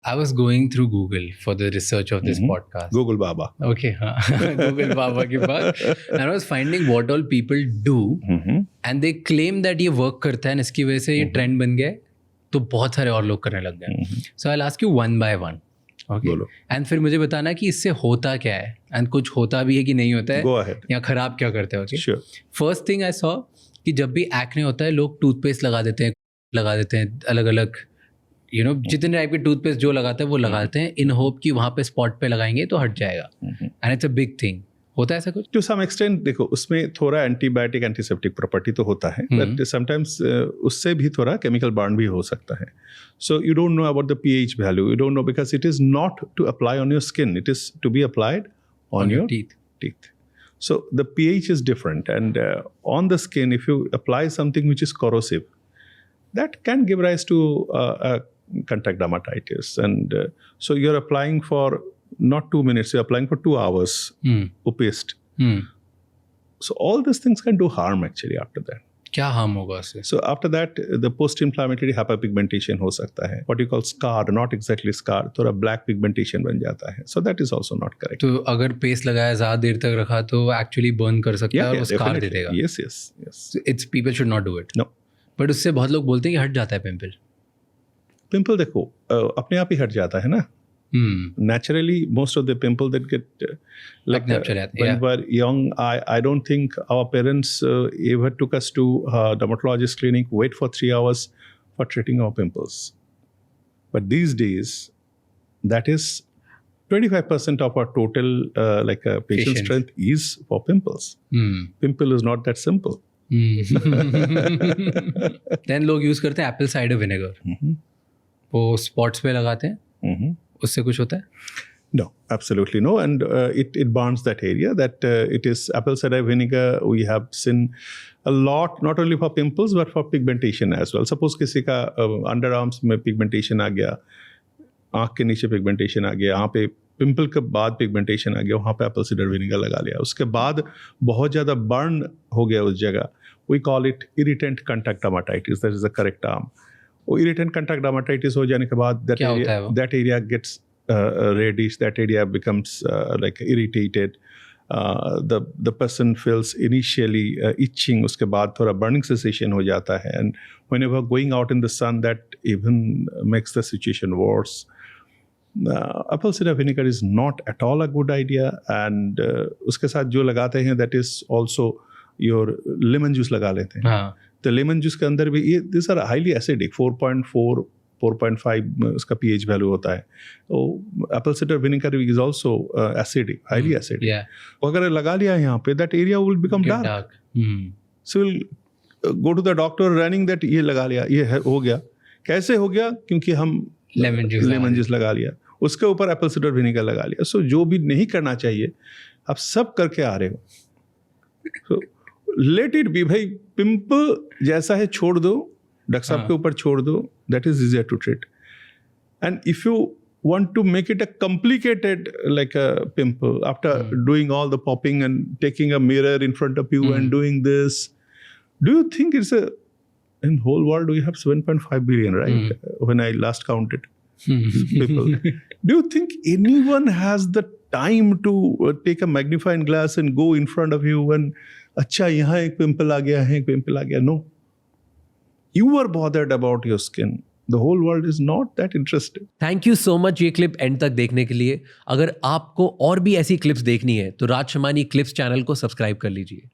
I was going through Google for the research of this podcast. Google Baba. Okay, Google Baba के पास, and I was finding what all people do, and they claim that ये work करता है, and इसकी वजह से ये trend बन गया है, तो बहुत सारे और लोग करने लग गए. So I'll ask you one by one. Okay. बोलो. And फिर मुझे बताना कि इससे होता क्या है, and कुछ होता भी है कि नहीं होता है, Go ahead. या खराब क्या करते हैं. Okay. Sure. First thing I saw कि जब भी एक्ने होता है लोग टूथपेस्ट लगा देते हैं अलग अलग, जितने टाइप के टूथपेस्ट जो लगाते हैं वो लगाते हैं इन होप कि वहाँ पे स्पॉट पे लगाएंगे तो हट जाएगा. And it's a big thing. होता है ऐसा कुछ? टू सम एक्सटेंट देखो, उसमें थोड़ा एंटीबायोटिक एंटीसेप्टिक प्रॉपर्टी तो होता है, बट समटाइम्स उससे भी थोड़ा केमिकल बर्न भी हो सकता है. So you don't know about the pH value, you don't know because it is not to apply on your skin, it is to be applied on your teeth. So the pH is different, and on the skin, if you apply something which is corrosive, that can give rise to contact dermatitis. And so you're applying for not 2 minutes, you're applying for 2 hours paste. So all these things can do harm actually after that. क्या harm होगा उससे? So after that, the post-inflammatory hyperpigmentation हो सकता है. What you call scar, not exactly scar, थोड़ा black pigmentation बन जाता है. So that is also not correct. तो अगर पेस्ट लगाया ज़्यादा देर तक रखा तो एक्चुअली बर्न कर सकता है और वो स्कार दे देगा. Yes. It's people should not do it. No. But उससे बहुत लोग बोलते हैं कि हट जाता है पिंपल. पिंपल देखो अपने आप ही हट जाता है ना. Naturally, most of the pimple that get when we were young, I don't think our parents ever took us to dermatologist clinic, wait for 3 hours for treating our pimples. But these days, that is 25% of our total patient strength is for pimples. Pimple is not that simple. Then लोग use करते हैं Apple cider vinegar, वो spots पे लगाते हैं. उससे कुछ होता है? No, absolutely no. And it burns that area. That it is apple cider vinegar. We have seen a lot, not only for pimples but for pigmentation as well. Suppose किसी का underarms में pigmentation आ गया, आँख के नीचे pigmentation आ गया, यहाँ पे पिंपल के बाद pigmentation आ गया, वहाँ पे apple cider vinegar लगा लिया, उसके बाद बहुत ज़्यादा burn हो गया उस जगह. We call it irritant contact dermatitis. That is the correct term. वो irritant contact dermatitis हो जाने के बाद that area gets reddish, that area becomes like irritated. The person feels initially itching, उसके बाद थोड़ा burning sensation हो जाता है, and whenever going out in the sun, that even makes the situation worse. Apple cider vinegar is not at all a good idea, and उसके साथ जो लगाते हैं that is also your lemon juice लगा लेते हैं. तो लेमन जूस के अंदर भी ये दिस आर हाईली एसिडिक, 4.4 4.5 उसका pH वैल्यू होता है. तो apple cider vinegar is also acidic, highly acidic. अगर लगा लिया यहाँ पे, that area will become dark. So will go to the doctor running that ये लगा लिया, ये हो गया. कैसे हो गया? क्योंकि हम लेमन जूस लगा लिया, उसके ऊपर एप्पल साइडर विनेगर लगा लिया. सो जो भी नहीं करना चाहिए आप सब करके आ रहे हो. so, let it be. भाई पिंपल जैसा है छोड़ दो, डॉक्टर साहब के ऊपर छोड़ दो, that is easier to treat. And if you want to make it a complicated like a pimple after doing all the popping and taking a mirror in front of you and doing this, do you think it's in whole world we have 7.5 billion, right? When I last counted people. Do you think anyone has the time to take a magnifying glass and go in front of you and अच्छा यहाँ एक pimple आ गया है, एक pimple आ गया? No. You were bothered about your skin. The whole world is not that interested. Thank you so much ये clip and तक देखने के लिए. अगर आपको और भी ऐसी क्लिप्स देखनी है तो राज शमानी क्लिप्स चैनल को सब्सक्राइब कर लीजिए.